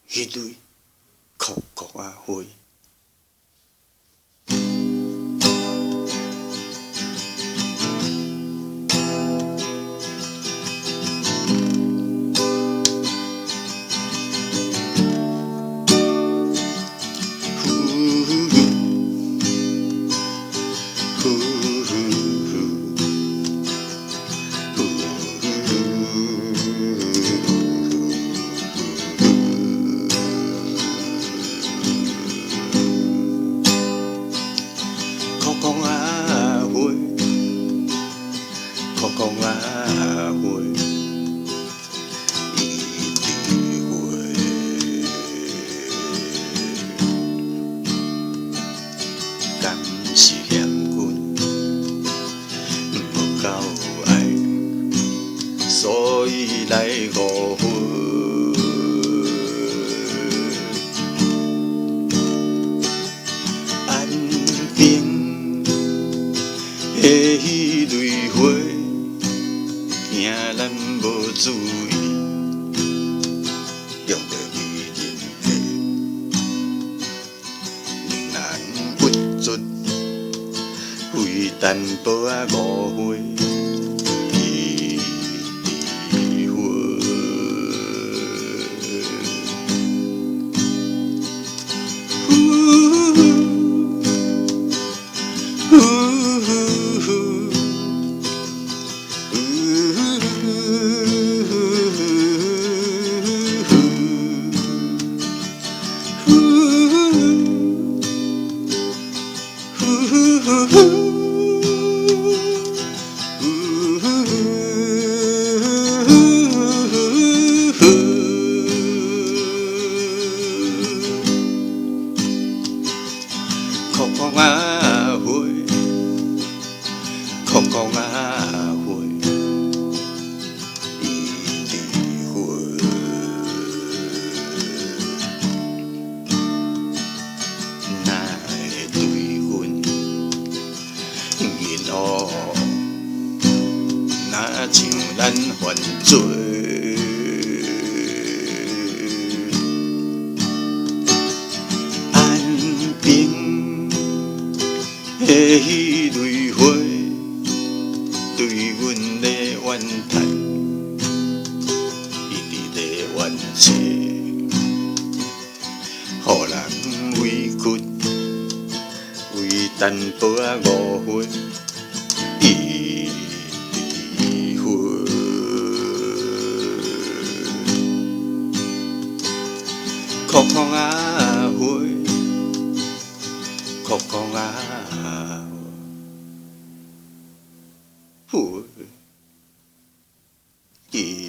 迄蕊酷酷啊花。酷酷啊花，酷酷啊花，伊伫花，敢是嫌阮无够爱，所以来误会。安平的迄蕊花，惊咱无注意，用着伊人格，令人不准，为淡薄仔误会。酷酷啊花，酷酷啊花，伊伫花，哪会对阮因乌，哪像咱犯罪？安平的迄蕊花，对阮咧怨叹，伊伫咧怨切，互人委屈，为淡薄仔误会，伊伫花，酷酷啊花，酷酷啊花，伊。